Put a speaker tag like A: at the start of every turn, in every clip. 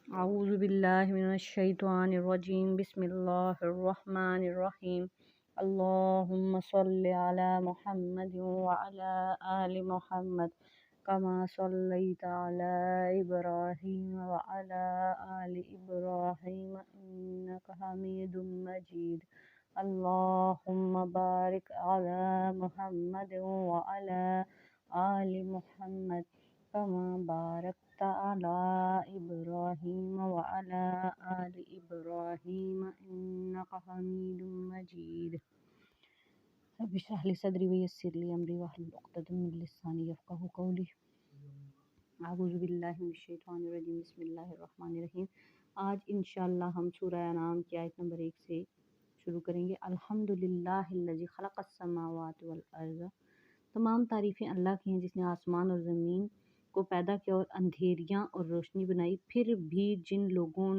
A: अऊज़ु बिल्लाहि मिनश शैतानिर रजीम बिस्मिल्लाहिर रहीम अल्लाहुम्मा सल्लि अला मुहम्मद व अला आलि मुहम्मद कमा सल्लैता अला इब्राहीम व अला आलि इब्राहीम इन्नका हमीदुम मजीद अल्लाहुम्मा बारिक अला मुहम्मद व अला आलि मुहम्मद कमा बारकता अला इब्राहीम व अला आलि इब्राहीम इन्नका हमीदुम मजीद। रब्बि इश्रह ली सदरी व यस्सिर ली अमरी वहलुल उक़दतम मिन लिसानी यफ़क़हू क़ौली। अऊज़ु बिल्लाहि मिनश शैतानिर रजीम बिस्मिल्लाहिर रहमानिर रहीम। आज इंशाअल्लाह हम सूरह अनाम की आयत नंबर 1 से शुरू करेंगे। अल्हम्दुलिल्लाहिल्लज़ी खलक़स समावाति वल अर्ज़। तमाम तारीफ़ें अल्लाह की हैं जिसने आसमान और ज़मीन को पैदा किया और अंधेरियां और रोशनी बनाई। फिर भी जिन लोगों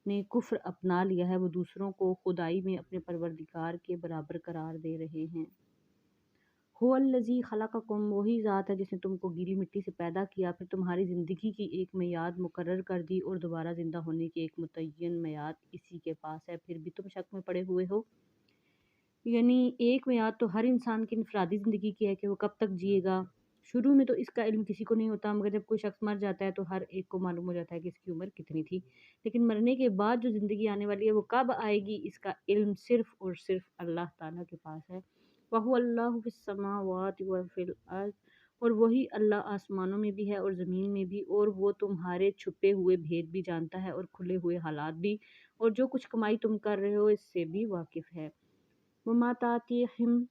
A: ने कुफ्र अपना लिया है वो दूसरों को खुदाई में अपने परवरदिगार के बराबर करार दे रहे हैं। हुवल्लज़ी खलक़कुम, वही ज़ात है जिसने तुमको गीली मिट्टी से पैदा किया, फिर तुम्हारी ज़िंदगी की एक मियाद मुकर्रर कर दी और दोबारा ज़िंदा होने की एक मुतय्यन मियाद इसी के पास है, फिर भी तुम शक में पड़े हुए हो। यानी एक मियाद तो हर इंसान की इनफरादी ज़िंदगी की है कि वो कब तक जिएगा। शुरू में तो इसका इल्म किसी को नहीं होता, मगर जब कोई शख्स मर जाता है तो हर एक को मालूम हो जाता है कि इसकी उम्र कितनी थी। लेकिन मरने के बाद जो ज़िंदगी आने वाली है वो कब आएगी, इसका इल्म सिर्फ़ और सिर्फ अल्लाह ताला के पास है। वहुवल्लाहु फिस्समावाति व फिल अर्ज़, और वही अल्लाह आसमानों में भी है और ज़मीन में भी, और वो तुम्हारे छुपे हुए भेद भी जानता है और खुले हुए हालात भी, और जो कुछ कमाई तुम कर रहे हो इससे भी वाकिफ़ है। वमा तातिहिम,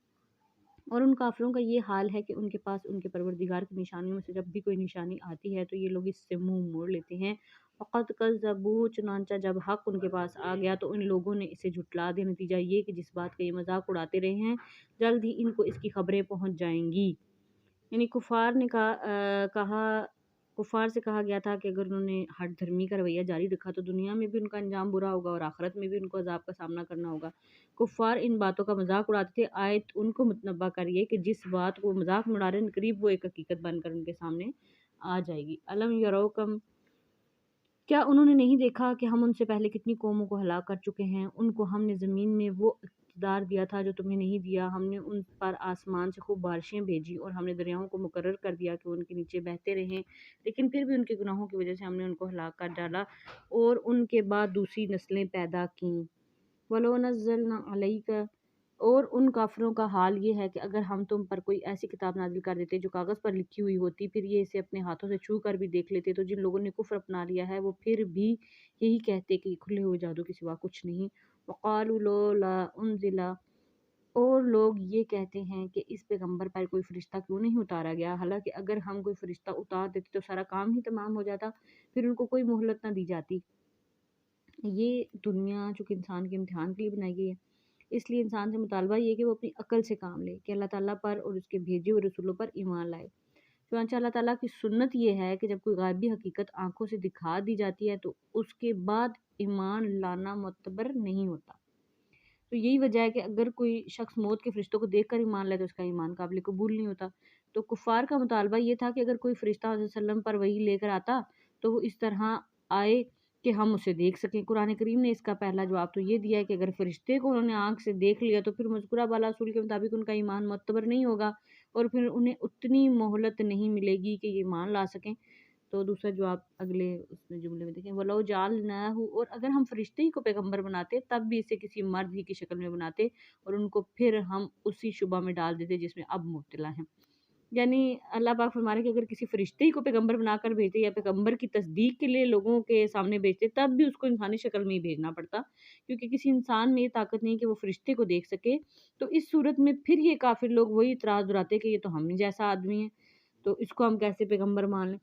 A: और उन काफिरों का ये हाल है कि उनके पास उनके परवरदिगार की निशानियों में से जब भी कोई निशानी आती है तो ये लोग इससे मुंह मोड़ लेते हैं। फ़क़द कज़्ज़बू, चुनांचा जब हक़ उनके पास आ गया तो इन लोगों ने इसे झुटला दिया। नतीजा ये कि जिस बात का ये मजाक उड़ाते रहे हैं जल्द ही इनको इसकी खबरें पहुंच जाएंगी। यानी कुफ़ार से कहा गया था कि अगर उन्होंने हठ धर्मी का रवैया जारी रखा तो दुनिया में भी उनका अंजाम बुरा होगा और आखिरत में भी उनको अजाब का सामना करना होगा। कुफ़ार इन बातों का मजाक उड़ाते थे। आयत उनको मुतनब्बा करिए कि जिस बात को मजाक में उड़ा रहे हैं करीब वो एक हकीकत बनकर उनके सामने आ जाएगी। अलम यरौकम, क्या उन्होंने नहीं देखा कि हम उनसे पहले कितनी कौमों को हलाक कर चुके हैं। उनको हमने ज़मीन में वो इक़्तिदार दिया था जो तुम्हें नहीं दिया। हमने उन पर आसमान से खूब बारिशें भेजी और हमने दरियाओं को मुकर्रर कर दिया कि उनके नीचे बहते रहें, लेकिन फिर भी उनके गुनाहों की वजह से हमने उनको हलाक कर डाला और उनके बाद दूसरी नस्लें पैदा कीं। वलो नज़्ज़लना अलैका, और उन काफिरों का हाल ये है कि अगर हम तुम पर कोई ऐसी किताब नाजिल कर देते जो कागज़ पर लिखी हुई होती, फिर ये इसे अपने हाथों से छू कर भी देख लेते, तो जिन लोगों ने कुफ्र अपना लिया है वो फिर भी यही कहते कि खुले हुए जादू के सिवा कुछ नहीं। वक़ालू लौला उन्ज़िला, और लोग ये कहते हैं कि इस पैगंबर पर कोई फरिश्ता क्यों नहीं उतारा गया। हालांकि अगर हम कोई फरिश्ता उतार देते तो सारा काम ही तमाम हो जाता, फिर उनको कोई मोहलत ना दी जाती। ये दुनिया चूँकि इंसान के इम्तिहान के लिए बनाई गई है, इसलिए इंसान से मुतालबा ये है कि वो अपनी अक्ल से काम ले, कि अल्लाह ताला पर और उसके भेजे हुए रसूलों पर ईमान लाए। चुनांचे अल्लाह ताला की सुन्नत ये है कि जब कोई गायबी हकीकत आंखों से दिखा दी जाती है तो उसके बाद ईमान लाना मुतबर नहीं होता। तो यही वजह है कि अगर कोई शख्स मौत के फरिश्तों को देख कर ईमान लाए तो उसका ईमान काबिल कबूल नहीं होता। तो कुफ़ार का मुतालबा ये था कि अगर कोई फरिश्ता हज़रत सल्लम पर वही लेकर आता तो वो इस तरह आए कि हम उसे देख सकें। कुरान करीम ने इसका पहला जवाब तो ये दिया है कि अगर फरिश्ते को उन्होंने आँख से देख लिया तो फिर मज़कूरा बाला असूल के मुताबिक उनका ईमान मुतबर नहीं होगा और फिर उन्हें उतनी मोहलत नहीं मिलेगी कि ये ईमान ला सकें। तो दूसरा जवाब अगले उसमें जुमले में देखें, वलो जालनाहु, और अगर हम फरिश्ते ही को पैगंबर बनाते तब भी इसे किसी मर्द ही की शक्ल में बनाते और उनको फिर हम उसी शुबा में डाल देते जिसमें अब मुब्तला हैं। यानी अल्लाह पाक फरमा रहे कि अगर किसी फरिश्ते ही को पैगंबर बनाकर भेजते या पैगंबर की तस्दीक के लिए लोगों के सामने भेजते तब भी उसको इंसानी शक्ल में ही भेजना पड़ता, क्योंकि किसी इंसान में ये ताकत नहीं कि वो फरिश्ते को देख सके। तो इस सूरत में फिर ये काफिर लोग वही इतराज़ दुहराते कि ये तो हम ही जैसा आदमी है, तो इसको हम कैसे पैगंबर मान लें।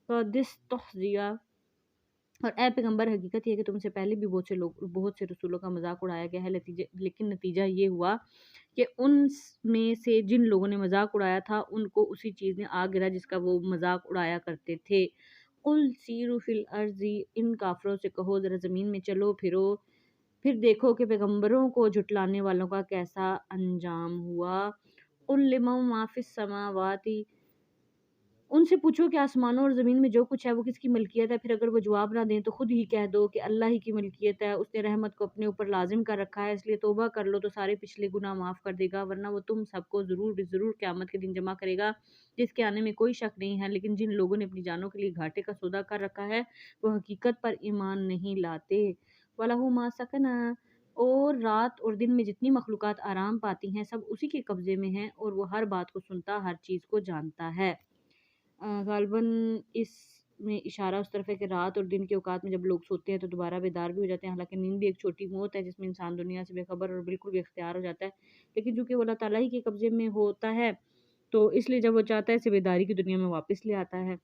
A: वलक़दिस्तहज़िया, और ए पैगंबर हकीकत ये है कि तुमसे पहले भी बहुत से रसूलों का मजाक उड़ाया गया है, लेकिन नतीजा ये हुआ कि उन में से जिन लोगों ने मजाक उड़ाया था उनको उसी चीज़ ने आ गिरा जिसका वो मजाक उड़ाया करते थे। कुल सीरू फिल अर्ज़ी, इन काफरों से कहो ज़रा ज़मीन में चलो फिरो, फिर देखो कि पैगंबरों को झुटलाने वालों का कैसा अंजाम हुआ। कुल लिमन मा फिस समावाति, उनसे पूछो कि आसमानों और ज़मीन में जो कुछ है वो किसकी मलकियत है, फिर अगर वो जवाब ना दें तो खुद ही कह दो कि अल्लाह ही की मलकियत है, उसने रहमत को अपने ऊपर लाजिम कर रखा है, इसलिए तौबा कर लो तो सारे पिछले गुनाह माफ़ कर देगा, वरना वो तुम सबको ज़रूर क़यामत के दिन जमा करेगा, जिसके आने में कोई शक नहीं है। लेकिन जिन लोगों ने अपनी जानों के लिए घाटे का सौदा कर रखा है वो हकीकत पर ईमान नहीं लाते। वलहु मा सकना, और रात और दिन में जितनी मखलूक़ात आराम पाती हैं सब उसी के कब्ज़े में हैं, और वो हर बात को सुनता, हर चीज़ को जानता है। ग़ालिबन इसमें इशारा उस तरफ है कि रात और दिन के औकात में जब लोग सोते हैं तो दोबारा बेदार भी हो जाते हैं। हालाँकि नींद भी एक छोटी मौत है जिसमें इंसान दुनिया से बेखबर और बिल्कुल बेख्तियार हो जाता है। लेकिन चूँकि वो अल्लाह ताला ही के कब्ज़े में होता है, तो इसलिए जब वो चाहता है इसे बेदारी की दुनिया में वापस ले आता है।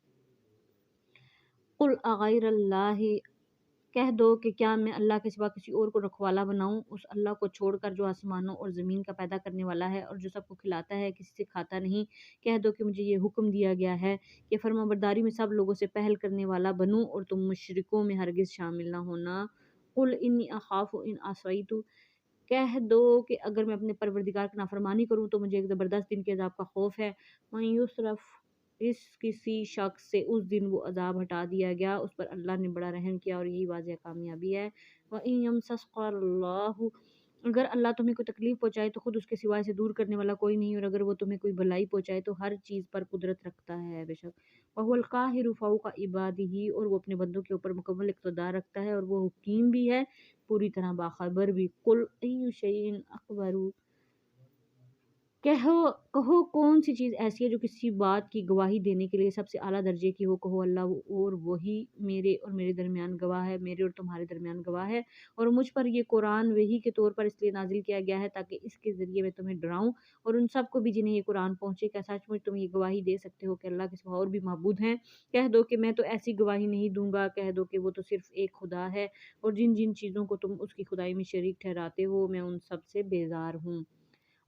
A: कुल अग़ैरल्लाहि, कह दो कि क्या मैं अल्लाह के सिवा किसी और को रखवाला बनाऊं, उस अल्लाह को छोड़कर जो आसमानों और ज़मीन का पैदा करने वाला है और जो सबको खिलाता है, किसी से खाता नहीं। कह दो कि मुझे ये हुक्म दिया गया है कि फर्माबरदारी में सब लोगों से पहल करने वाला बनूं और तुम मुशरिकों में हरगिज़ शामिल ना होना। कुल इन्नी अखाफु इन असैतु, कह दो कि अगर मैं अपने परवरदिगार की नाफरमानी करूं तो मुझे एक ज़बरदस्त दिन के अजाब का खौफ है। मन युसरफ, इस किसी शख्स से उस दिन वो अजाब हटा दिया गया, उस पर अल्लाह ने बड़ा रहम किया और यही वाज़िह कामयाबी है। व इन यमसस्कल्लाहु, अगर अल्लाह तुम्हें कोई तकलीफ़ पहुँचाए तो खुद उसके सिवा इसे दूर करने वाला कोई नहीं, और अगर वो तुम्हें कोई भलाई पहुँचाए तो हर चीज़ पर कुदरत रखता है बेशक। वहुवल काहिरु फौका इबादिही, और वो अपने बंदों के ऊपर मुकम्मल इक़्तिदार रखता है और वो हकीम भी है, पूरी तरह बाखबर भी। कुल अय्यु शैइन अकबरू, कहो कहो कौन सी चीज़ ऐसी है जो किसी बात की गवाही देने के लिए सबसे आला दर्जे की हो। कहो अल्लाह, और वही मेरे और मेरे दरमियान गवाह है, मेरे और तुम्हारे दरमियान गवाह है, और मुझ पर ये कुरान वही के तौर पर इसलिए नाजिल किया गया है ताकि इसके ज़रिए मैं तुम्हें डराऊं और उन सब को भी जिन्हें ये कुरान पहुँचे। क्या सचमुच तुम ये गवाही दे सकते हो कि अल्लाह के सिवा और भी माबूद हैं? कह दो कि मैं तो ऐसी गवाही नहीं दूंगा। कह दो कि वो तो सिर्फ एक खुदा है, और जिन जिन चीज़ों को तुम उसकी खुदाई में शरीक ठहराते हो मैं उन सब से बेजार हूँ।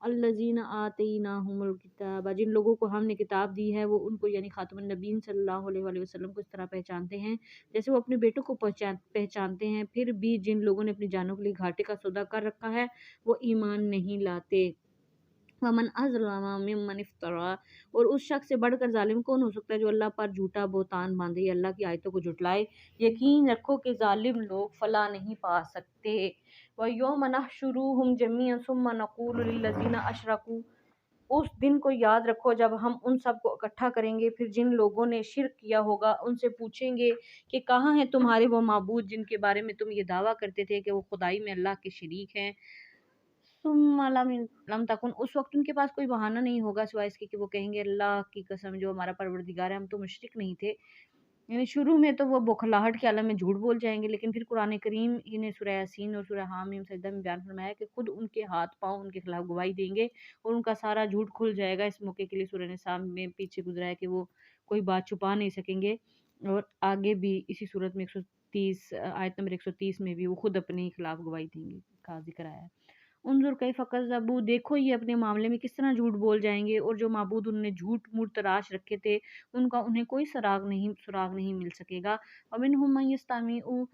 A: अल्लज़ीना आतैनाहुमुल किताब, जिन लोगों को हमने किताब दी है वो उनको यानी खातमुन नबीय्यीन सल्लल्लाहु अलैहि वसल्लम को इस तरह पहचानते हैं जैसे वो अपने बेटों को पहचानते हैं। फिर भी जिन लोगों ने अपनी जानों के लिए घाटे का सौदा कर रखा है वो ईमान नहीं लाते। वमन अज़लमा मिम्मन इफ्तरा, और उस शख्स से बढ़कर जालिम कौन हो सकता है जो अल्लाह पर झूठा बोतान बांधे या अल्लाह की आयतों को झुटलाए। यकीन रखो कि जालिम लोग फला नहीं पा सकते। व यौम नहशुरुहुम जमीअन सुम्मा नक़ूलु लिल्लज़ीना अशरकू, उस दिन को याद रखो जब हम उन सब को इकट्ठा करेंगे, फिर जिन लोगों ने शिर्क किया होगा उनसे पूछेंगे कि कहाँ हैं तुम्हारे वो माबूद जिनके बारे में तुम ये दावा करते थे कि वो खुदाई में अल्लाह के शरीक हैं। सुम्मा लम तकुन, उस वक्त उनके पास कोई बहाना नहीं होगा सिवाय इसके कि वो कहेंगे अल्लाह की कसम जो हमारा परवरदिगार है, हम तो मुशरिक नहीं थे। यानी शुरू में तो वो बौखलाहट के आलम में झूठ बोल जाएंगे, लेकिन फिर कुरान करीम ने सूरह यासीन और सूरह हामीम सजदा में बयान फरमाया कि खुद उनके हाथ पांव उनके खिलाफ गवाही देंगे और उनका सारा झूठ खुल जाएगा। इस मौके के लिए सूरह निसा में पीछे गुजरा है कि वो कोई बात छुपा नहीं सकेंगे, और आगे भी इसी सूरत में 130 आयत नंबर 130 में भी वो खुद अपने खिलाफ गवाही देंगे का जिक्र आया है। उन्जुर कैफ़ कज़्ज़बू, देखो ये अपने मामले में किस तरह झूठ बोल जाएंगे, और जो माबूद उन्होंने झूठ मूठ तराश रखे थे उनका उन्हें कोई सुराग नहीं मिल सकेगा। वमिनहुम मन यस्तमिउ,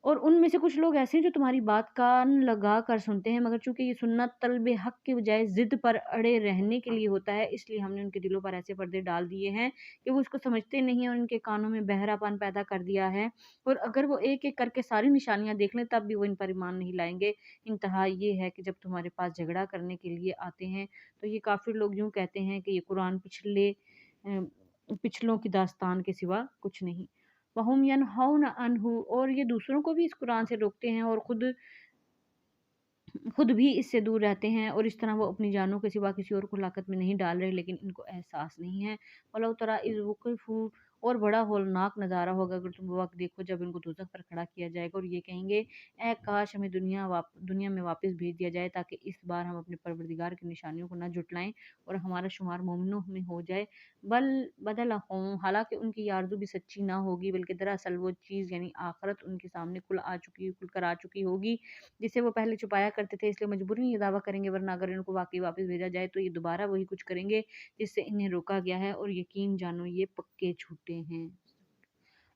A: और उनमें से कुछ लोग ऐसे हैं जो तुम्हारी बात कान लगा कर सुनते हैं, मगर चूंकि ये सुन्नत तलब हक के बजाय जिद पर अड़े रहने के लिए होता है, इसलिए हमने उनके दिलों पर ऐसे पर्दे डाल दिए हैं कि वो उसको समझते नहीं हैं, और उनके कानों में बहरापन पैदा कर दिया है, और अगर वो एक एक करके सारी निशानियां देख लें तब भी वो इन पर ईमान नहीं लाएंगे। इंतहा ये है कि जब तुम्हारे पास झगड़ा करने के लिए आते हैं तो ये काफिर लोग यूं कहते हैं कि ये कुरान पिछलों की दास्तान के सिवा कुछ नहीं। वहुम यनहौना अन्हु, और ये दूसरों को भी इस कुरान से रोकते हैं और खुद भी इससे दूर रहते हैं, और इस तरह वो अपनी जानों के सिवा किसी और को हलाकत में नहीं डाल रहे, लेकिन इनको एहसास नहीं है। वलौ तरा इज़ वुक़िफ़ू, और बड़ा होलनाक नज़ारा होगा अगर तुम वो वक्त देखो जब इनको दोज़ख पर खड़ा किया जाएगा और ये कहेंगे ए काश हमें दुनिया में वापस भेज दिया जाए ताकि इस बार हम अपने परवरदिगार की निशानियों को न जुटलाएं और हमारा शुमार मोमिनों में हो जाए। बदलहुम, हालांकि उनकी ये आरज़ू भी सच्ची ना होगी, बल्कि दरअसल वो चीज़ यानी आखरत उनके सामने खुल कर आ चुकी होगी जिसे वो पहले छुपाया करते थे, इसलिए मजबूरन ये दावा करेंगे, वरना अगर इनको वाकई वापस भेजा जाए तो ये दोबारा वही कुछ करेंगे जिससे इन्हें रोका गया है, और यकीन जानो ये पक्के झूठे हैं।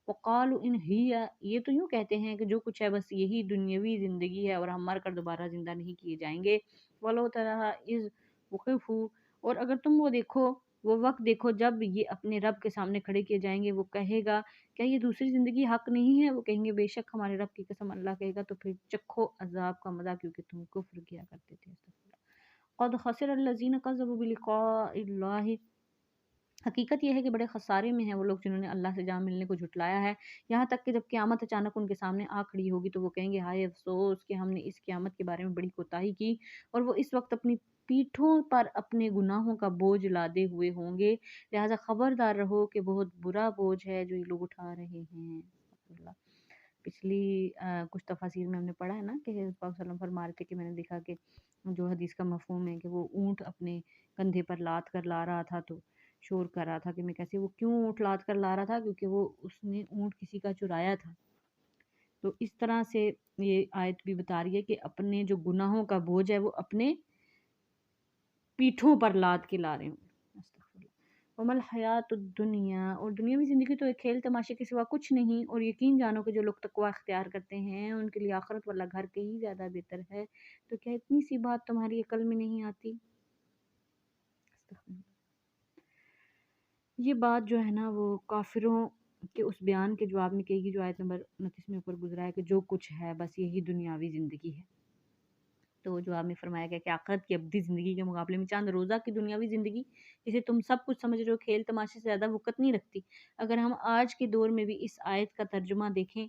A: वक़ालू इन हिया, ये तो यूँ कहते हैं कि जो कुछ है बस यही दुनियावी ज़िंदगी है और हम मर कर दोबारा ज़िंदा नहीं किए जाएंगे। वलो तरा इज़ वुक़िफ़ू, और अगर तुम वो देखो وہ وقت دیکھو جب یہ اپنے رب کے سامنے کھڑے کیے جائیں گے، وہ کہے گا کیا یہ دوسری زندگی حق نہیں ہے؟ وہ کہیں گے بے شک ہمارے رب کی قسم، اللہ کہے گا تو پھر چکھو عذاب کا مزہ کیونکہ تم کفر کیا کرتے تھے۔ قد خسر الذین کذبوا بلقاء اللہ، حقیقت یہ ہے کہ بڑے خسارے میں ہیں وہ لوگ جنہوں نے اللہ سے جا ملنے کو جھٹلایا ہے، یہاں تک کہ جب قیامت اچانک ان کے سامنے آ کھڑی ہوگی تو وہ کہیں گے ہائے افسوس کہ ہم نے اس قیامت کے بارے میں بڑی کوتاہی کی، اور وہ اس وقت اپنی پیٹھوں پر اپنے گناہوں کا بوجھ لادے ہوئے ہوں گے، لہٰذا خبردار رہو کہ بہت برا بوجھ ہے جو یہ لوگ اٹھا رہے ہیں۔ پچھلی کچھ تفاسیر میں ہم نے پڑھا ہے نا کہ حضرت پاک صلی اللہ علیہ وسلم فرما رہے تھے کہ میں نے دیکھا کہ جو حدیث کا مفہوم ہے کہ وہ اونٹ اپنے کندھے پر لاد کر لا رہا تھا تو شور کر رہا تھا کہ میں کیسے، وہ کیوں اونٹ لاد کر لا رہا تھا؟ کیونکہ وہ اس نے اونٹ کسی کا چرایا تھا۔ تو اس طرح سے یہ آیت بھی بتا رہی ہے کہ اپنے جو گناہوں کا بوجھ ہے وہ اپنے پیٹھوں پر لاد کے لا رہے ہوں۔ وَمَا الْحَيَاةُ الدُّنْيَا، اور دنیاوی زندگی تو ایک کھیل تماشے کے سوا کچھ نہیں، اور یقین جانو کہ جو لوگ تقوی اختیار کرتے ہیں ان کے لیے آخرت والا گھر کہیں زیادہ بہتر ہے، تو کیا اتنی سی بات تمہاری عقل میں نہیں آتی؟ یہ بات جو ہے نا وہ کافروں کے اس بیان کے جواب میں کہے گی جو آیت نمبر 29 میں اوپر گزرا ہے کہ جو کچھ ہے بس یہی دنیاوی زندگی ہے۔ تو جواب میں فرمایا گیا کہ آخرت کی ابدی زندگی کے مقابلے میں چاند روزہ کی دنیاوی زندگی جسے تم سب کچھ سمجھ رہے ہو کھیل تماشے سے زیادہ وقت نہیں رکھتی۔ اگر ہم آج کے دور میں بھی اس آیت کا ترجمہ دیکھیں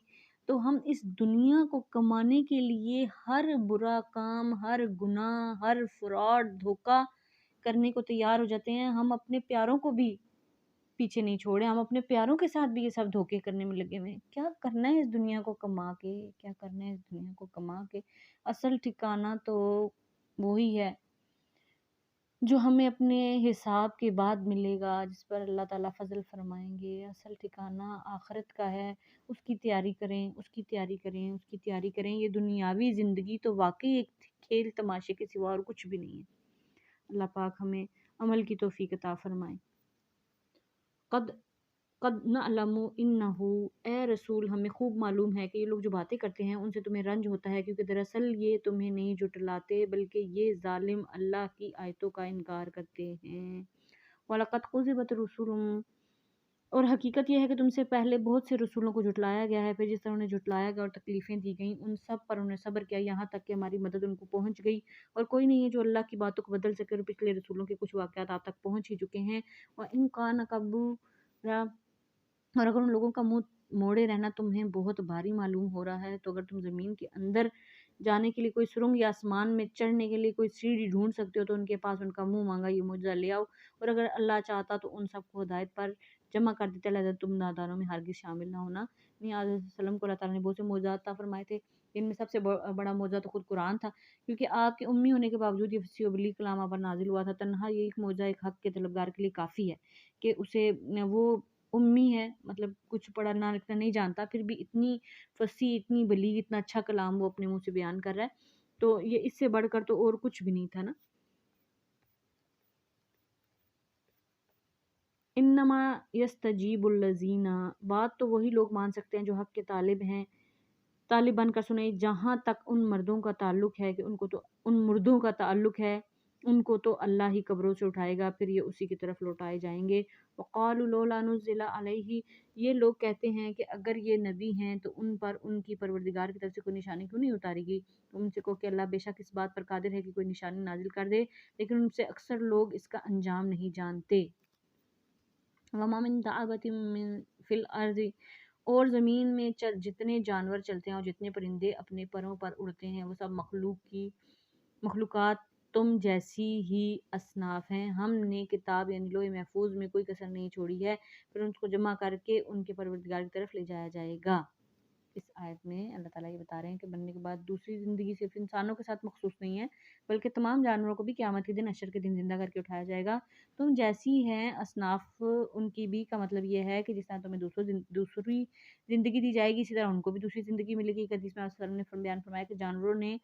A: تو ہم اس دنیا کو کمانے کے لیے ہر برا کام، ہر گناہ، ہر فراڈ، دھوکہ کرنے کو تیار ہو جاتے ہیں۔ ہم اپنے پیاروں کو بھی پیچھے نہیں چھوڑے، ہم اپنے پیاروں کے ساتھ بھی یہ سب دھوکے کرنے میں لگے ہوئے ہیں۔ کیا کرنا ہے اس دنیا کو کما کے، کیا کرنا ہے اس دنیا کو کما کے؟ اصل ٹھکانہ تو وہی ہے جو ہمیں اپنے حساب کے بعد ملے گا، جس پر اللہ تعالیٰ فضل فرمائیں گے۔ اصل ٹھکانہ آخرت کا ہے، اس کی تیاری کریں، اس کی تیاری کریں، اس کی تیاری کریں۔ یہ دنیاوی زندگی تو واقعی ایک کھیل تماشے کے سوا اور کچھ بھی نہیں ہے۔ اللہ پاک ہمیں عمل کی توفیق عطا فرمائے۔ قد نعلم انہو، اے رسول ہمیں خوب معلوم ہے کہ یہ لوگ جو باتیں کرتے ہیں ان سے تمہیں رنج ہوتا ہے، کیونکہ دراصل یہ تمہیں نہیں جھٹلاتے بلکہ یہ ظالم اللہ کی آیتوں کا انکار کرتے ہیں۔ وَلَقَدْ كُذِبَتْ رُسُلٌ، اور حقیقت یہ ہے کہ تم سے پہلے بہت سے رسولوں کو جھٹلایا گیا ہے، پھر جس طرح انہیں جھٹلایا گیا اور تکلیفیں دی گئیں ان سب پر انہوں نے صبر کیا یہاں تک کہ ہماری مدد ان کو پہنچ گئی، اور کوئی نہیں ہے جو اللہ کی باتوں کو بدل سکے، اور پچھلے رسولوں کے کچھ واقعات آپ تک پہنچ ہی چکے ہیں۔ وَإِن كَانَ كَبُورًا، اور اگر ان لوگوں کا منہ موڑے رہنا تمہیں بہت بھاری معلوم ہو رہا ہے تو اگر تم زمین کے اندر جانے کے لیے کوئی سرنگ یا آسمان میں چڑھنے کے لیے کوئی سیڑھی ڈھونڈ سکتے ہو تو ان کے پاس ان کا منہ مانگا یہ معجزہ لے آؤ، اور اگر اللہ چاہتا تو ان سب کو ہدایت پر جمع کر دیتا، لہذا تم نادانوں میں ہرگز شامل نہ ہونا۔ آدم علیہ السلام کو اللہ تعالیٰ نے بہت سے معجزات عطا فرمائے تھے، ان میں سب سے بڑا معجزہ تو خود قرآن تھا، کیونکہ آپ کے امی ہونے کے باوجود یہ فصیح و بلیغ کلام آپ پر نازل ہوا تھا۔ تنہا یہ ایک معجزہ ایک حق کے طلبگار کے لیے کافی ہے کہ اسے وہ امی ہے، مطلب کچھ پڑھنا لکھنا نہیں جانتا، پھر بھی اتنی فصیح، اتنی بلیغ، اتنا اچھا کلام وہ اپنے منہ سے بیان کر رہا ہے، تو یہ اس سے بڑھ کر تو اور کچھ بھی نہیں تھا نا۔ انما یستجیب الذین، بات تو وہی لوگ مان سکتے ہیں جو حق کے طالب ہیں، طالب بن کر سنیں، جہاں تک ان مردوں کا تعلق ہے کہ ان کو تو ان مردوں کا تعلق ہے ان کو تو اللہ ہی قبروں سے اٹھائے گا، پھر یہ اسی کی طرف لوٹائے جائیں گے۔ وقالوا لولا نزل علیہ، یہ لوگ کہتے ہیں کہ اگر یہ نبی ہیں تو ان پر ان کی پروردگار کی طرف سے کوئی نشانی کیوں نہیں اتاری گی؟ ان سے کہو کہ اللہ بے شک اس بات پر قادر ہے کہ کوئی نشانی نازل کر دے، لیکن ان سے اکثر لوگ اس کا انجام نہیں جانتے۔ وما من دابۃ فی الارض، اور زمین میں جتنے جانور چلتے ہیں اور جتنے پرندے اپنے پروں پر اڑتے ہیں وہ سب مخلوقات تم جیسی ہی اصناف ہیں، ہم نے کتاب یعنی لوح محفوظ میں کوئی کسر نہیں چھوڑی ہے، پھر ان کو جمع کر کے ان کے پروردگار کی طرف لے جایا جائے گا۔ اس آیت میں اللہ تعالیٰ یہ بتا رہے ہیں کہ بننے کے بعد دوسری زندگی صرف انسانوں کے ساتھ مخصوص نہیں ہے بلکہ تمام جانوروں کو بھی قیامت کے دن حشر کے دن زندہ کر کے اٹھایا جائے گا۔ تم جیسی ہیں اصناف ان کی بھی کا مطلب یہ ہے کہ جس طرح تمہیں دوسری زندگی دی جائے گی اسی طرح ان کو بھی دوسری زندگی ملے گی۔ حدیث میں وسلم نے بیان فرمایا کہ جانوروں نے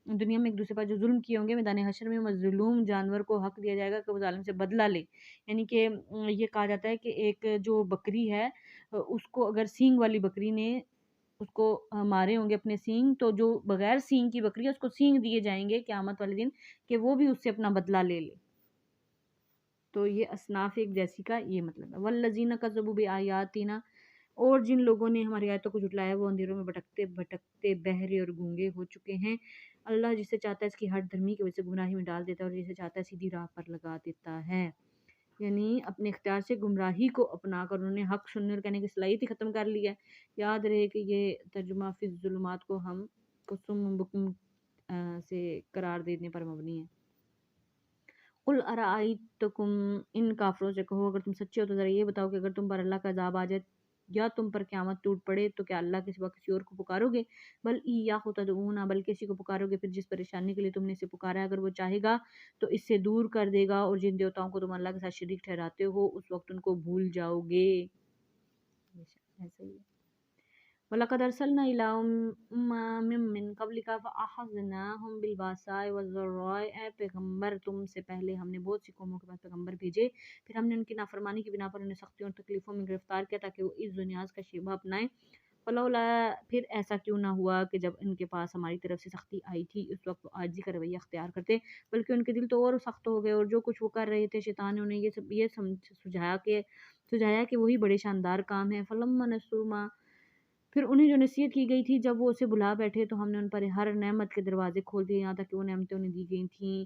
A: دنیا میں ایک دوسرے پر جو ظلم کیے ہوں گے میدان حشر میں مظلوم جانور کو حق دیا جائے گا کہ وہ ظالم سے بدلہ لے، یعنی کہ یہ کہا جاتا ہے کہ ایک جو بکری ہے اس کو اگر سینگ والی بکری نے اس کو مارے ہوں گے اپنے سینگ، تو جو بغیر سینگ کی بکری ہے اس کو سینگ دیے جائیں گے قیامت والے دن کہ وہ بھی اس سے اپنا بدلہ لے لے۔ تو یہ اصناف ایک جیسی کا یہ مطلب ہے۔ والذین کذبوا بآیاتنا، اور جن لوگوں نے ہماری آیتوں کو جھٹلایا وہ اندھیروں میں بھٹکتے بھٹکتے بہرے اور گونگے ہو چکے ہیں۔ اللہ جسے چاہتا ہے اس کی ہٹ دھرمی کی وجہ سے گمراہی میں ڈال دیتا ہے، اور جسے چاہتا ہے سیدھی راہ پر لگا دیتا ہے۔ یعنی اپنے اختیار سے گمراہی کو اپنا کر انہوں نے حق سننے اور کہنے کی صلاحیت ہی ختم کر لی ہے۔ یاد رہے کہ یہ ترجمہ فی الظلمات کو ہم قسم بکم سے قرار دینے پر مبنی ہے۔ قل ارائیتکم، ان کافروں سے کہو اگر تم سچے ہو تو ذرا یہ بتاؤ کہ اگر تم پر اللہ کا عذاب آ جائے یا تم پر قیامت ٹوٹ پڑے تو کیا اللہ کے سوا کسی اور کو پکارو گے؟ بل ایاہ تدعون، بلکہ اسی کو پکارو گے پھر جس پریشانی کے لیے تم نے اسے پکارا ہے، اگر وہ چاہے گا تو اس سے دور کر دے گا، اور جن دیوتاؤں کو تم اللہ کے ساتھ شریک ٹھہراتے ہو اس وقت ان کو بھول جاؤ گے۔ ایسا ہی ہے۔ وَلَقَدْ أَرْسَلْنَا إِلَىٰ أُمَمٍ مِّن قَبْلِكَ فَأَخَذْنَاهُم بِالْبَأْسَاءِ وَالضَّرَّاءِ، اے پیغمبر تم سے پہلے ہم نے بہت سی قوموں کے پاس پیغمبر بھیجے، پھر ہم نے ان کی نافرمانی کی بنا پر انہیں سختیوں اور تکلیفوں میں گرفتار کیا تاکہ وہ عز و نیاز کا شیبہ اپنائیں۔ فلولا، پھر ایسا کیوں نہ ہوا کہ جب ان کے پاس ہماری طرف سے سختی آئی تھی اس وقت وہ عاجزی کا رویہ اختیار کرتے، بلکہ ان کے دل تو اور سخت ہو گئے، اور جو کچھ وہ کر رہے تھے شیطان نے انہیں یہ سجھایا کہ وہی بڑے شاندار کام ہے۔ فلما نسوا ما، پھر انہیں جو نصیحت کی گئی تھی جب وہ اسے بلا بیٹھے تو ہم نے ان پر ہر نعمت کے دروازے کھول دیے، یہاں تک کہ وہ نعمتیں انہیں دی گئی تھیں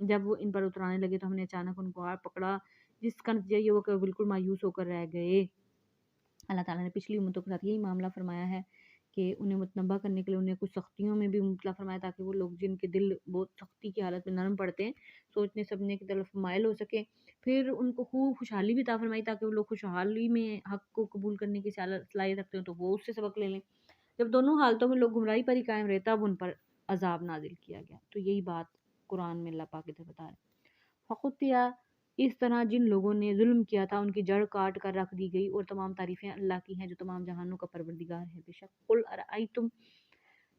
A: جب وہ ان پر اترانے لگے تو ہم نے اچانک ان کو پکڑا، جس کا نتیجہ یہ ہوا کہ وہ بالکل مایوس ہو کر رہ گئے۔ اللہ تعالیٰ نے پچھلی امتوں کے ساتھ یہی معاملہ فرمایا ہے کہ انہیں متنبہ کرنے کے لیے انہیں کچھ سختیوں میں بھی مبتلا فرمایا تاکہ وہ لوگ جن کے دل بہت سختی کی حالت میں نرم پڑتے ہیں سوچنے سمجھنے کی طرف مائل ہو سکے، پھر ان کو خوب خوشحالی بھی عطا فرمائی تاکہ وہ لوگ خوشحالی میں حق کو قبول کرنے کی صلاحیت رکھتے ہیں تو وہ اس سے سبق لے لیں۔ جب دونوں حالتوں میں لوگ گمراہی پر ہی قائم رہے تب ان پر عذاب نازل کیا گیا۔ تو یہی بات قرآن میں اللہ پاک ادھر بتا رہے ہیں۔ فقطع، اس طرح جن لوگوں نے ظلم کیا تھا ان کی جڑ کاٹ کر رکھ دی گئی، اور تمام تعریفیں اللہ کی ہیں جو تمام جہانوں کا پروردگار ہے۔ بے شک قل ارائیتم،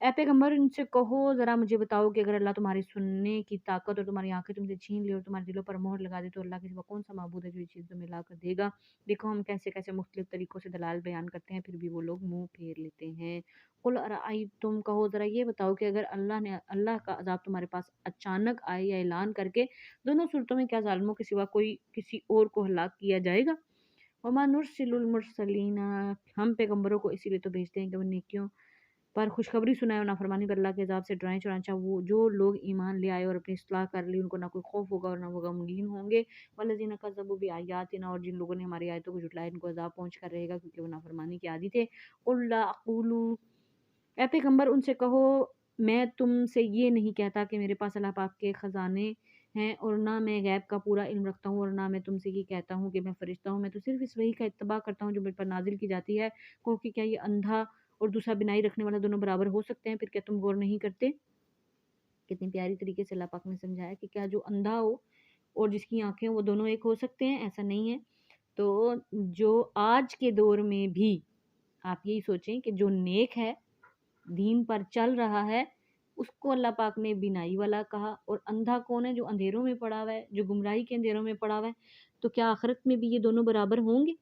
A: اے پیغمبر ان سے کہو ذرا مجھے بتاؤ کہ اگر اللہ تمہاری سننے کی طاقت اور تمہاری آنکھیں تم سے چھین لے اور تمہارے دلوں پر مہر لگا دے تو اللہ کے سوا کون سا معبود ہے جو یہ چیز تمہیں لا کر دے گا؟ دیکھو ہم کیسے کیسے مختلف طریقوں سے دلائل بیان کرتے ہیں پھر بھی وہ لوگ منہ پھیر لیتے ہیں۔ قل ارائیتم، کہو ذرا یہ بتاؤ کہ اگر اللہ کا عذاب تمہارے پاس اچانک آئے یا اعلان کر کے، دونوں صورتوں میں کیا ظالموں کے سوا کوئی کسی اور کو ہلاک کیا جائے گا؟ وما نرسل المرسلین، ہم پیغمبروں کو اسی لیے تو بھیجتے ہیں کہ وہ نیکیوں پر خوشخبری سنائے اور نافرمانی پر اللہ کے عذاب سے ڈرائیں، چنانچہ وہ جو لوگ ایمان لے آئے اور اپنی اصلاح کر لی ان کو نہ کوئی خوف ہوگا اور نہ وہ غمگین ہوں گے۔ والذین کذبوا بآیاتنا، اور جن لوگوں نے ہماری آیتوں کو جھٹلایا ان کو عذاب پہنچ کر رہے گا کیونکہ وہ نافرمانی کے عادی تھے۔ قل لا اقول، اے پیغمبر ان سے کہو میں تم سے یہ نہیں کہتا کہ میرے پاس اللہ پاک کے خزانے ہیں، اور نہ میں غیب کا پورا علم رکھتا ہوں، اور نہ میں تم سے یہ کہتا ہوں کہ میں فرشتہ ہوں، میں تو صرف اس وحی کا اتباع کرتا ہوں جو مجھ پر نازل کی جاتی ہے۔ کہو کہ کیا یہ اندھا اور دوسرا بینائی رکھنے والا دونوں برابر ہو سکتے ہیں؟ پھر کیا تم غور نہیں کرتے؟ کتنی پیاری طریقے سے اللہ پاک نے سمجھایا کہ کیا جو اندھا ہو اور جس کی آنکھیں وہ دونوں ایک ہو سکتے ہیں؟ ایسا نہیں ہے۔ تو جو آج کے دور میں بھی آپ یہی سوچیں کہ جو نیک ہے دین پر چل رہا ہے اس کو اللہ پاک نے بینائی والا کہا، اور اندھا کون ہے؟ جو اندھیروں میں پڑا ہوا ہے، جو گمراہی کے اندھیروں میں پڑا ہوا ہے۔ تو کیا آخرت میں بھی یہ دونوں برابر ہوں گے؟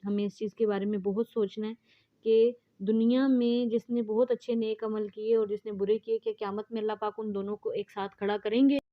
A: ہمیں اس چیز کے بارے میں بہت سوچنا ہے کہ دنیا میں جس نے بہت اچھے نیک عمل کیے اور جس نے برے کیے، کہ قیامت میں اللہ پاک ان دونوں کو ایک ساتھ کھڑا کریں گے؟